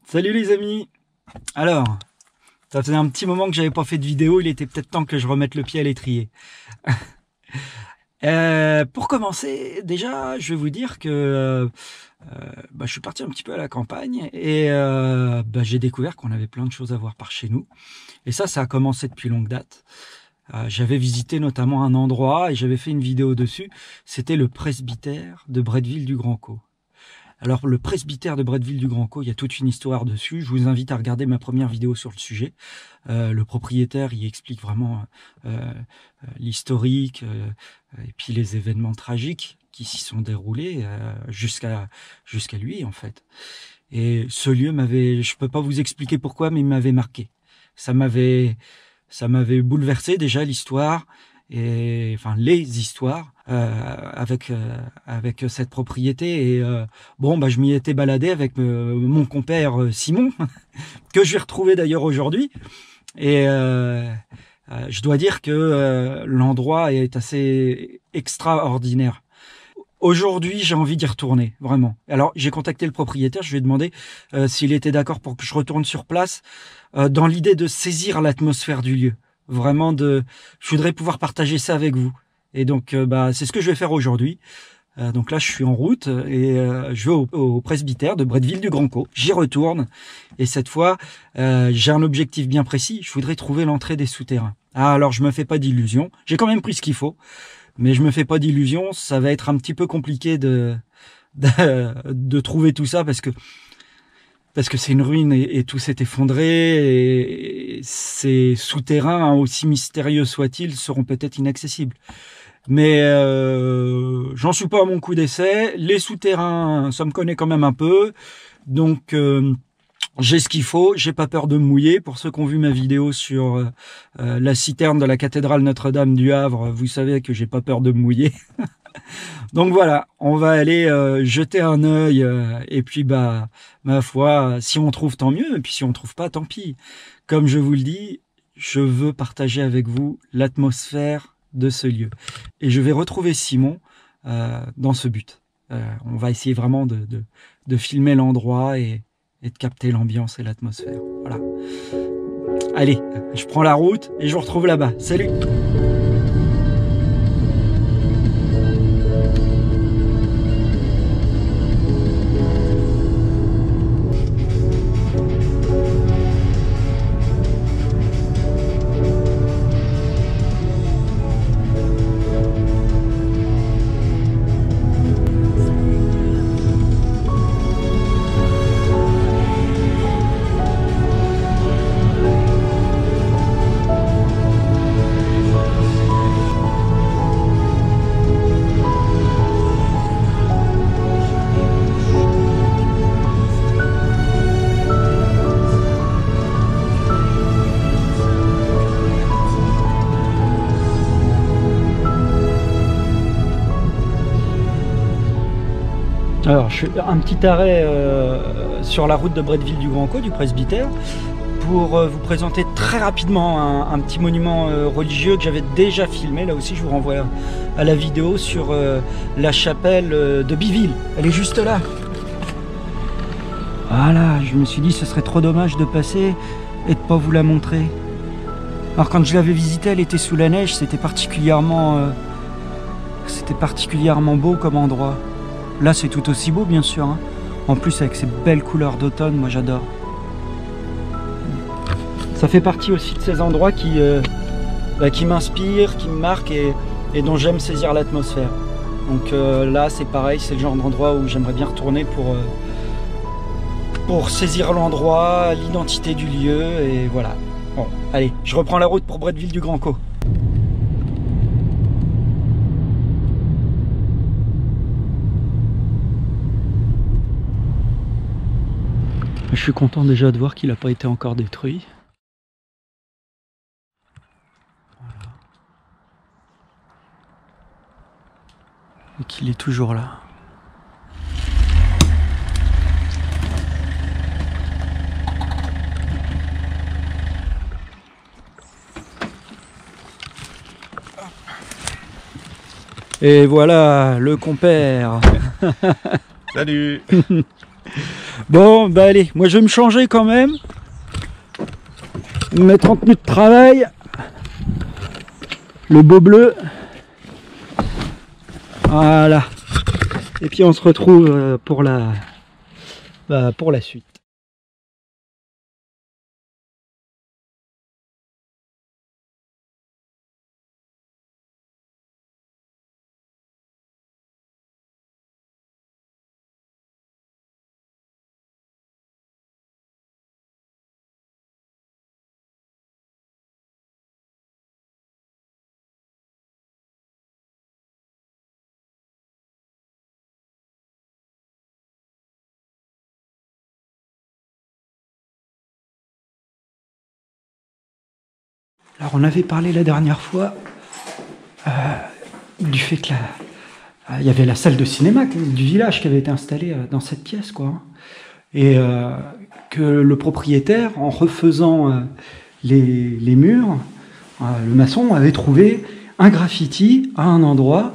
Salut les amis. Alors, ça faisait un petit moment que j'avais pas fait de vidéo, il était peut-être temps que je remette le pied à l'étrier. Pour commencer, déjà, je vais vous dire que je suis parti un petit peu à la campagne et j'ai découvert qu'on avait plein de choses à voir par chez nous. Et ça a commencé depuis longue date. J'avais visité notamment un endroit et j'avais fait une vidéo dessus. C'était le presbytère de Bretteville-du-Grand-Caux. Alors, le presbytère de Bretteville-du-Grand-Caux, il y a toute une histoire dessus. Je vous invite à regarder ma première vidéo sur le sujet. Le propriétaire, il explique vraiment l'historique et puis les événements tragiques qui s'y sont déroulés jusqu'à lui, en fait. Et ce lieu m'avait, je peux pas vous expliquer pourquoi, mais il m'avait marqué. Ça m'avait bouleversé déjà l'histoire. Et enfin les histoires avec cette propriété et je m'y étais baladé avec mon compère Simon que je vais retrouver d'ailleurs aujourd'hui et je dois dire que l'endroit est assez extraordinaire. Aujourd'hui, j'ai envie d'y retourner, vraiment. Alors, j'ai contacté le propriétaire, je lui ai demandé s'il était d'accord pour que je retourne sur place dans l'idée de saisir l'atmosphère du lieu. Vraiment je voudrais pouvoir partager ça avec vous. Et donc, c'est ce que je vais faire aujourd'hui. Donc là, je suis en route et je vais au presbytère de Bretteville-du-Grand-Caux. J'y retourne. Et cette fois, j'ai un objectif bien précis. Je voudrais trouver l'entrée des souterrains. Ah, alors, je me fais pas d'illusions. J'ai quand même pris ce qu'il faut. Mais je me fais pas d'illusions. Ça va être un petit peu compliqué de trouver tout ça parce que c'est une ruine et tout s'est effondré et ces souterrains, aussi mystérieux soient-ils, seront peut-être inaccessibles. Mais j'en suis pas à mon coup d'essai. Les souterrains, ça me connaît quand même un peu. Donc j'ai ce qu'il faut, j'ai pas peur de me mouiller. Pour ceux qui ont vu ma vidéo sur la citerne de la cathédrale Notre-Dame du Havre, vous savez que j'ai pas peur de me mouiller. Donc voilà, on va aller jeter un œil et puis ma foi, si on trouve tant mieux et puis si on trouve pas tant pis. Comme je vous le dis, je veux partager avec vous l'atmosphère de ce lieu et je vais retrouver Simon dans ce but. On va essayer vraiment de filmer l'endroit et de capter l'ambiance et l'atmosphère. Voilà. Allez, je prends la route et je vous retrouve là-bas. Salut! Alors, je fais un petit arrêt sur la route de Bretteville-du-Grand-Caux, du presbytère, pour vous présenter très rapidement un petit monument religieux que j'avais déjà filmé. Là aussi, je vous renvoie à la vidéo sur la chapelle de Biville. Elle est juste là. Voilà, je me suis dit ce serait trop dommage de passer et de pas vous la montrer. Alors quand je l'avais visitée, elle était sous la neige, c'était particulièrement beau comme endroit. Là, c'est tout aussi beau, bien sûr. Hein. En plus, avec ces belles couleurs d'automne, moi j'adore. Ça fait partie aussi de ces endroits qui m'inspirent, qui me marquent et dont j'aime saisir l'atmosphère. Donc là, c'est pareil, c'est le genre d'endroit où j'aimerais bien retourner pour saisir l'endroit, l'identité du lieu, et voilà. Bon, allez, je reprends la route pour Bretteville-du-Grand-Caux. Je suis content déjà de voir qu'il n'a pas été encore détruit. Voilà. Et qu'il est toujours là. Et voilà le compère. Salut. Bon, bah allez, moi je vais me changer quand même. Mes 30 minutes de travail. Le beau bleu. Voilà. Et puis on se retrouve pour la suite. Alors on avait parlé la dernière fois du fait que il y avait la salle de cinéma du village qui avait été installée dans cette pièce, quoi. Et que le propriétaire, en refaisant les murs, le maçon avait trouvé un graffiti à un endroit.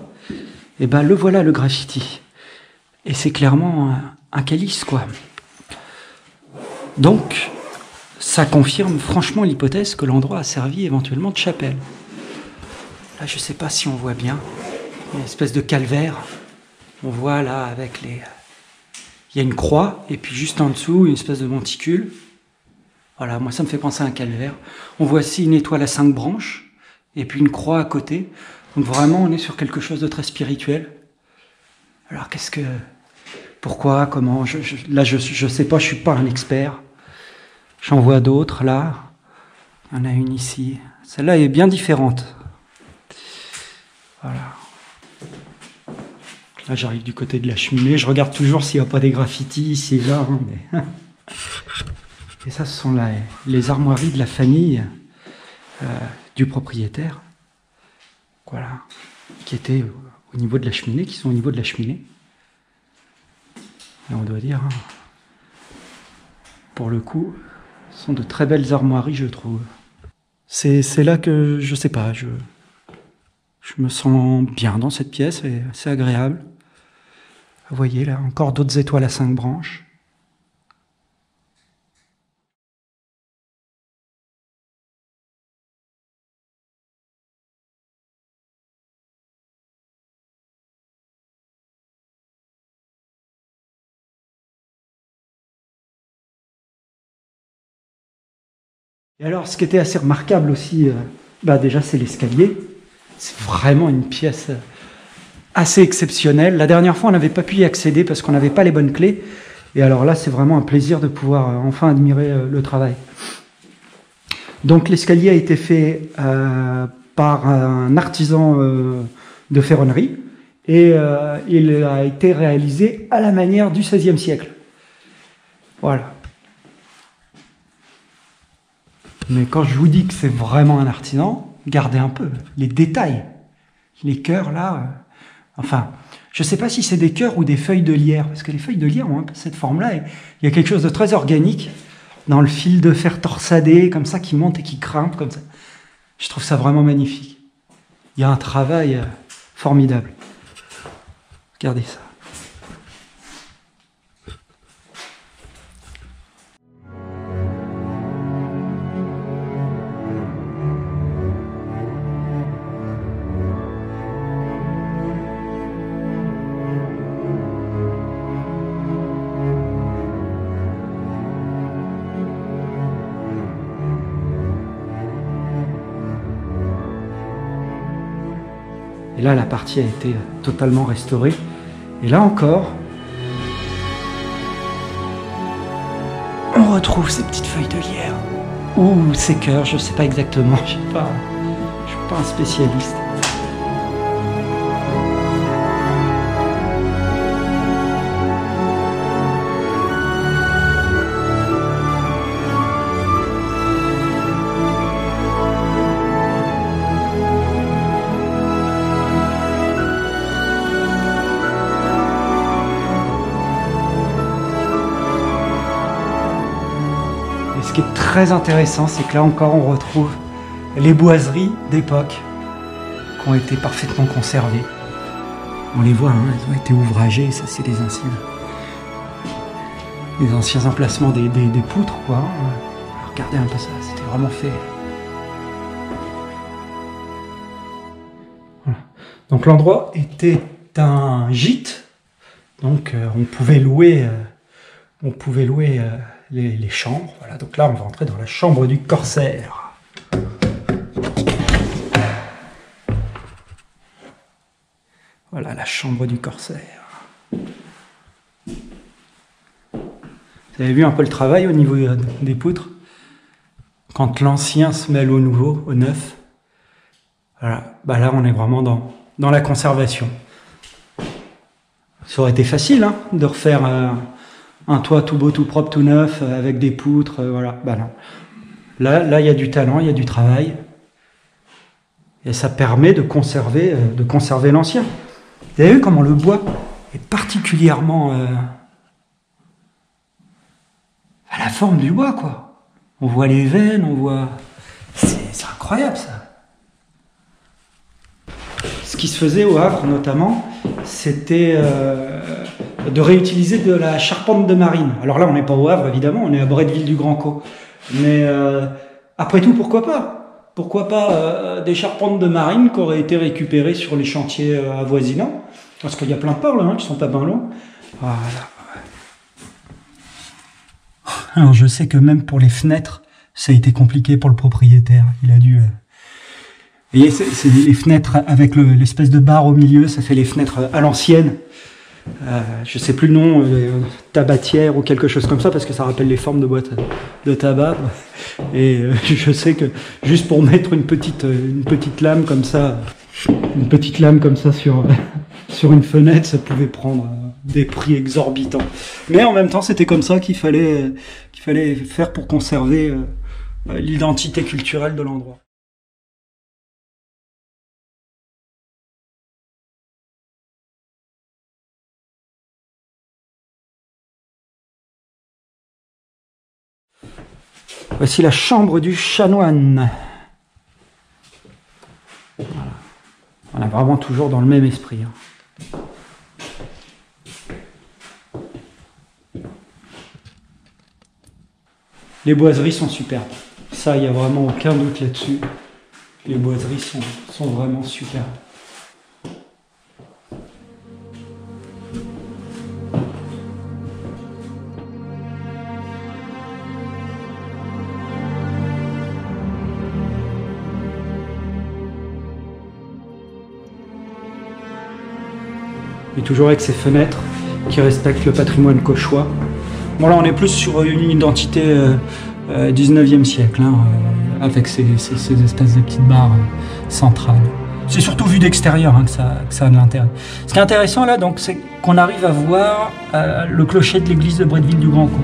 Et ben le voilà, le graffiti. Et c'est clairement un calice, quoi. Donc ça confirme franchement l'hypothèse que l'endroit a servi éventuellement de chapelle. Là, je ne sais pas si on voit bien. Il y a une espèce de calvaire. On voit là avec les... Il y a une croix, et puis juste en dessous, une espèce de monticule. Voilà, moi ça me fait penser à un calvaire. On voit aussi une étoile à 5 branches, et puis une croix à côté. Donc vraiment, on est sur quelque chose de très spirituel. Alors qu'est-ce que... Pourquoi, comment... Là, je sais pas, je suis pas un expert. J'en vois d'autres, là. Il y en a une ici. Celle-là est bien différente. Voilà. Là, j'arrive du côté de la cheminée. Je regarde toujours s'il n'y a pas des graffitis ici et là. Mais... Et ça, ce sont les armoiries de la famille du propriétaire. Voilà. Qui étaient au niveau de la cheminée, qui sont au niveau de la cheminée. Et on doit dire, pour le coup, ce sont de très belles armoiries, je trouve. C'est là que, je sais pas, je me sens bien dans cette pièce, et c'est agréable. Vous voyez là, encore d'autres étoiles à 5 branches. Et alors, ce qui était assez remarquable aussi, déjà c'est l'escalier. C'est vraiment une pièce assez exceptionnelle. La dernière fois, on n'avait pas pu y accéder parce qu'on n'avait pas les bonnes clés. Et alors là, c'est vraiment un plaisir de pouvoir enfin admirer le travail. Donc l'escalier a été fait par un artisan de ferronnerie et il a été réalisé à la manière du XVIe siècle. Voilà. Mais quand je vous dis que c'est vraiment un artisan, regardez un peu les détails. Les cœurs là, enfin, je ne sais pas si c'est des cœurs ou des feuilles de lierre, parce que les feuilles de lierre ont un peu cette forme-là. Et il y a quelque chose de très organique dans le fil de fer torsadé, comme ça, qui monte et qui grimpe, comme ça. Je trouve ça vraiment magnifique. Il y a un travail formidable. Regardez ça. Et là, la partie a été totalement restaurée. Et là encore, on retrouve ces petites feuilles de lierre. Ou ces cœurs, je ne sais pas exactement. Je ne suis pas un spécialiste. Ce qui est très intéressant, c'est que là encore, on retrouve les boiseries d'époque qui ont été parfaitement conservées. On les voit, hein, elles ont été ouvragées, ça c'est des anciens. les anciens emplacements des poutres, quoi. Regardez un peu ça, c'était vraiment fait. Voilà. Donc l'endroit était un gîte, donc on pouvait louer les chambres. Voilà. Donc là, on va entrer dans la chambre du corsaire. Voilà la chambre du corsaire. Vous avez vu un peu le travail au niveau des poutres? Quand l'ancien se mêle au nouveau, au neuf. Voilà. Bah là, on est vraiment dans la conservation. Ça aurait été facile hein, de refaire un toit tout beau, tout propre, tout neuf, avec des poutres. Voilà. Bah non. Là, il y a du talent, il y a du travail. Et ça permet de conserver l'ancien. Vous avez vu comment le bois est particulièrement à la forme du bois, quoi. On voit les veines, on voit... C'est incroyable, ça. Ce qui se faisait au Havre, notamment, c'était de réutiliser de la charpente de marine. Alors là, on n'est pas au Havre, évidemment, on est à Bretteville-du-Grand-Caux. Mais après tout, pourquoi pas? Pourquoi pas des charpentes de marine qui auraient été récupérées sur les chantiers avoisinants? Parce qu'il y a plein de ports là, hein, qui sont pas bien loin. Voilà. Alors je sais que même pour les fenêtres, ça a été compliqué pour le propriétaire. Il a dû... Vous voyez, c'est les fenêtres avec l'espèce de barre au milieu, ça fait les fenêtres à l'ancienne. Je sais plus le nom, tabatière ou quelque chose comme ça, parce que ça rappelle les formes de boîtes de tabac. Et je sais que juste pour mettre une petite lame comme ça, sur une fenêtre, ça pouvait prendre des prix exorbitants. Mais en même temps, c'était comme ça qu'il fallait faire pour conserver l'identité culturelle de l'endroit. Voici la chambre du chanoine. Voilà. On est vraiment toujours dans le même esprit. Hein. Les boiseries sont superbes. Ça, il n'y a vraiment aucun doute là-dessus. Les boiseries sont vraiment superbes. Et toujours avec ces fenêtres qui respectent le patrimoine cauchois. Bon là on est plus sur une identité 19e siècle, hein, avec ces espèces de petites barres centrales. C'est surtout vu d'extérieur hein, que ça a de l'intérêt. Ce qui est intéressant là, donc, c'est qu'on arrive à voir le clocher de l'église de Bretteville-du-Grand-Caux.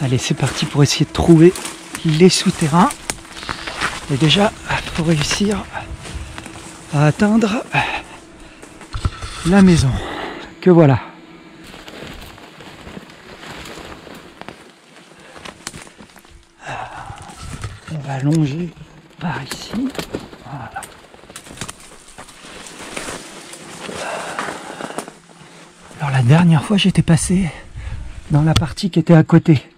Allez, c'est parti pour essayer de trouver les souterrains. Et déjà, il faut réussir à atteindre la maison. Que voilà. On va longer par ici. Voilà. Alors la dernière fois, j'étais passé dans la partie qui était à côté.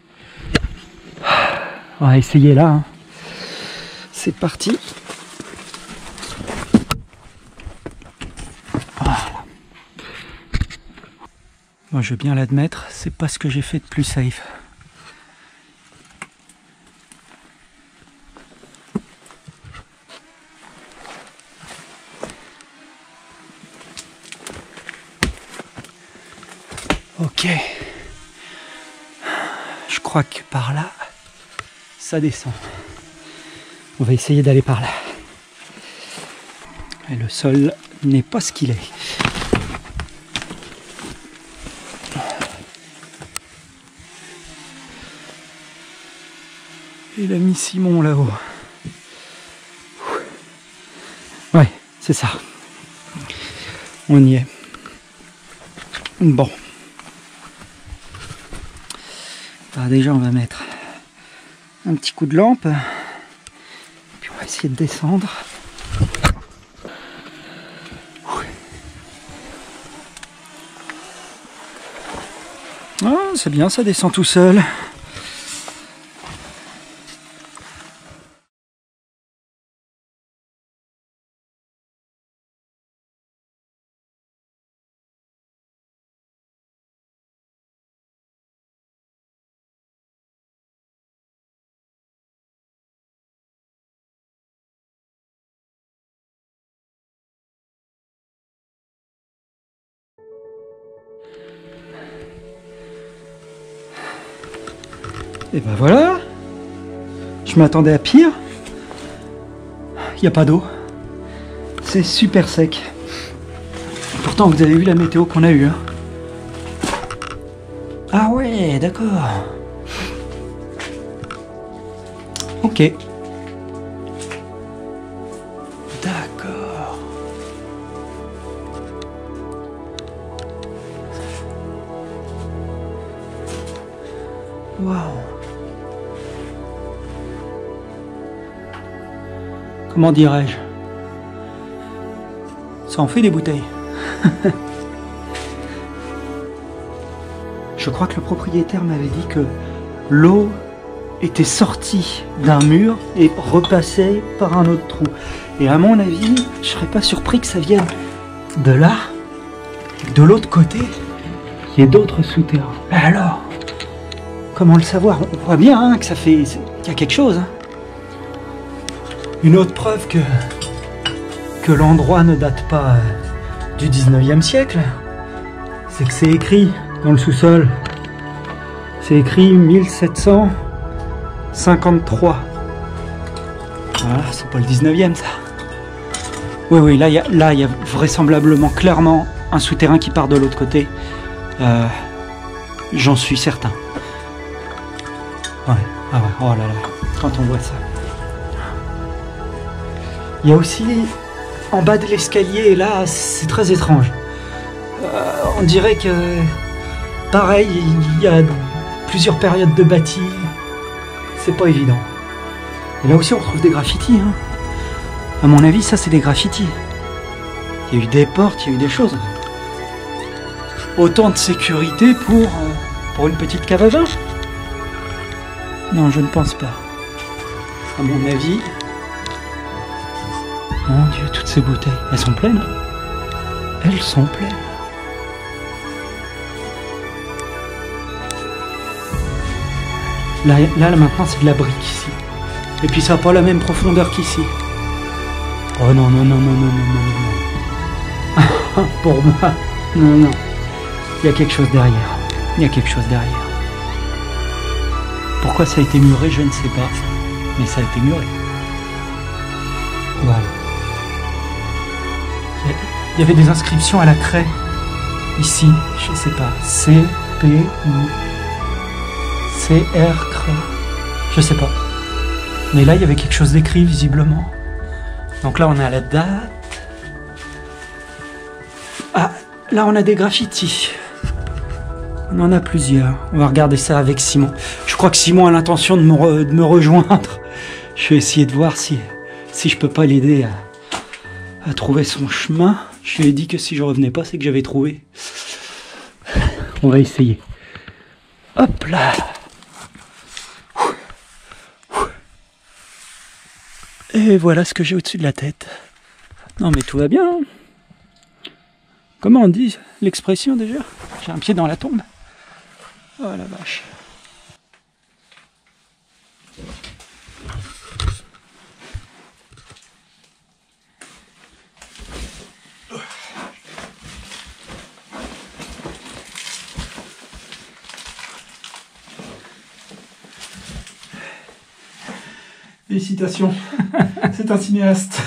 On va essayer là. Hein. C'est parti. Voilà. Moi, je veux bien l'admettre, c'est pas ce que j'ai fait de plus safe. Ok. Je crois que par là, ça descend. On va essayer d'aller par là. Et le sol n'est pas ce qu'il est. Il a mis Simon là-haut. Ouais, c'est ça. On y est. Bon. Alors déjà, on va mettre un petit coup de lampe. Puis on va essayer de descendre. Ah, c'est bien, ça descend tout seul. Et ben voilà, je m'attendais à pire. Il n'y a pas d'eau. C'est super sec. Pourtant, vous avez vu la météo qu'on a eue. Hein. Ah ouais, d'accord. Ok. D'accord. Waouh. Comment dirais-je? Ça en fait des bouteilles. Je crois que le propriétaire m'avait dit que l'eau était sortie d'un mur et repassait par un autre trou. Et à mon avis, je serais pas surpris que ça vienne de là, de l'autre côté, il y ait d'autres souterrains. Mais alors, comment le savoir? On voit bien hein, que ça fait, qu'il y a quelque chose. Hein. Une autre preuve que l'endroit ne date pas du 19e siècle, c'est que c'est écrit dans le sous-sol. C'est écrit 1753. Voilà, c'est pas le 19e ça. Oui, oui, là, il y a vraisemblablement, clairement, un souterrain qui part de l'autre côté. J'en suis certain. Ouais, ah ouais, oh là là, quand on voit ça. Il y a aussi, en bas de l'escalier, et là, c'est très étrange. On dirait que, pareil, il y a plusieurs périodes de bâti. C'est pas évident. Et là aussi, on retrouve des graffitis. Hein. À mon avis, ça, c'est des graffitis. Il y a eu des portes, il y a eu des choses. Autant de sécurité pour une petite cave à vin? Non, je ne pense pas. À mon avis... Mon Dieu, toutes ces bouteilles, elles sont pleines. Elles sont pleines. Là maintenant, c'est de la brique ici. Et puis ça n'a pas la même profondeur qu'ici. Oh non, non, non, non, non, non, non, non. Pour moi, non, non. Il y a quelque chose derrière. Il y a quelque chose derrière. Pourquoi ça a été muré, je ne sais pas. Mais ça a été muré. Voilà. Il y avait des inscriptions à la craie. Ici, je sais pas. C, P ou CR. Je sais pas. Mais là, il y avait quelque chose d'écrit, visiblement. Donc là, on a la date. Ah, là, on a des graffitis. On en a plusieurs. On va regarder ça avec Simon. Je crois que Simon a l'intention de me rejoindre. Je vais essayer de voir si je peux pas l'aider à trouver son chemin. Je lui ai dit que si je revenais pas, c'est que j'avais trouvé. On va essayer. Hop là. Et voilà ce que j'ai au-dessus de la tête. Non mais tout va bien. Hein. Comment on dit l'expression déjà? J'ai un pied dans la tombe. Oh la vache. Félicitations, c'est un cinéaste.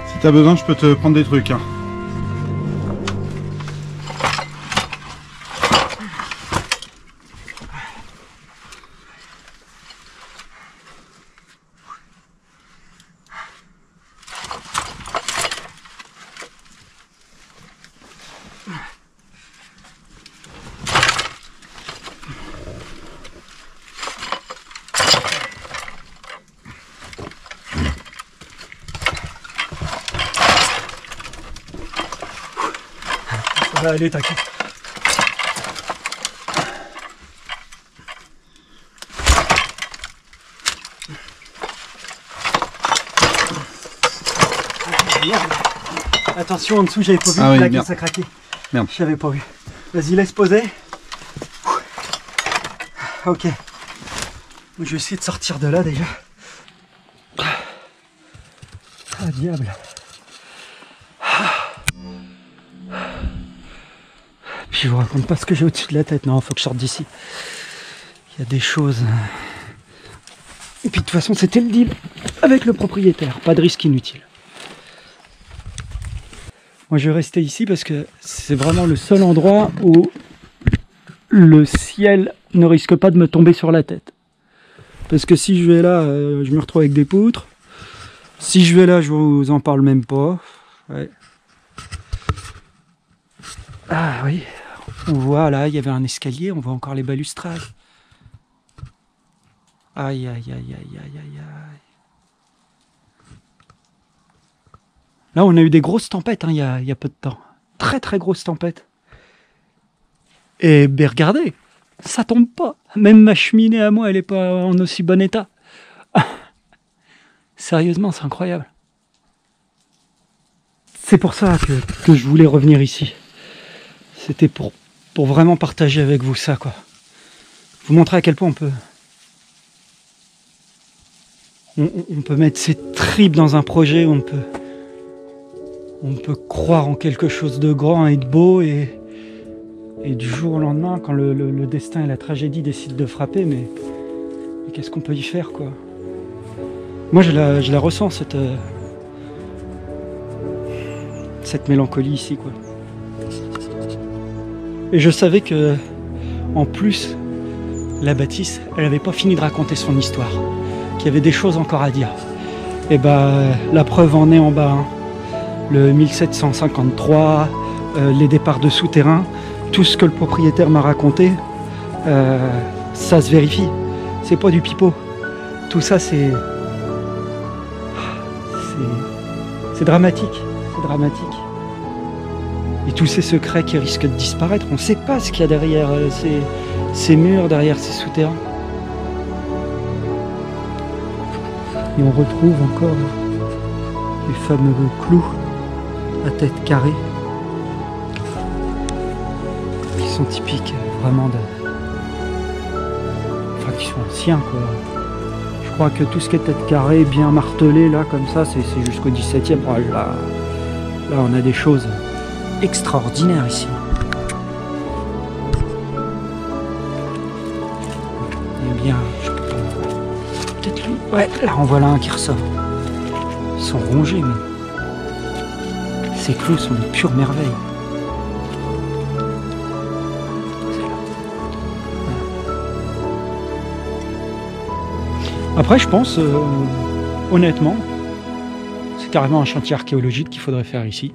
Si t'as besoin, je peux te prendre des trucs. Hein. Ça va aller, t'inquiète. Attention, en dessous, j'avais pas vu. Ah oui, la merde. glace a craqué. Merde. J'avais pas vu. Vas-y, laisse poser. Ok. Je vais essayer de sortir de là déjà. Ah, diable. Puis je vous raconte pas ce que j'ai au-dessus de la tête. Non, faut que je sorte d'ici. Il y a des choses. Et puis de toute façon, c'était le deal avec le propriétaire. Pas de risque inutile. Moi, je vais rester ici parce que c'est vraiment le seul endroit où le ciel ne risque pas de me tomber sur la tête. Parce que si je vais là, je me retrouve avec des poutres. Si je vais là, je vous en parle même pas. Ouais. Ah oui, on voit là, il y avait un escalier, on voit encore les balustrades. Aïe, aïe, aïe, aïe, aïe, aïe, aïe. Là, on a eu des grosses tempêtes, hein, il y a peu de temps. Très, très grosses tempêtes. Et ben regardez, ça tombe pas. Même ma cheminée à moi, elle est pas en aussi bon état. Sérieusement, c'est incroyable. C'est pour ça que je voulais revenir ici. C'était pour vraiment partager avec vous ça, quoi. Vous montrer à quel point on peut mettre ses tripes dans un projet, on peut croire en quelque chose de grand et de beau, et du jour au lendemain, quand le destin et la tragédie décident de frapper, mais qu'est-ce qu'on peut y faire, quoi. Moi, je la ressens, cette mélancolie ici, quoi. Et je savais que, en plus, la bâtisse, elle n'avait pas fini de raconter son histoire, qu'il y avait des choses encore à dire. Et ben, la preuve en est en bas, hein. Le 1753, les départs de souterrains, tout ce que le propriétaire m'a raconté, ça se vérifie. C'est pas du pipeau. Tout ça, c'est dramatique. C'est dramatique. Et tous ces secrets qui risquent de disparaître, on ne sait pas ce qu'il y a derrière ces murs, derrière ces souterrains. Et on retrouve encore les fameux clous à tête carrée, qui sont typiques vraiment enfin, qui sont anciens, quoi. Je crois que tout ce qui est tête carrée, bien martelé, là, comme ça, c'est jusqu'au 17e. Oh, là, on a des choses extraordinaires ici. Eh bien, je peux pas... Peut-être lui. Ouais, là, en voilà un qui ressort. Ils sont rongés, mais... Ces clous sont une pure merveille. Après, je pense, honnêtement, c'est carrément un chantier archéologique qu'il faudrait faire ici.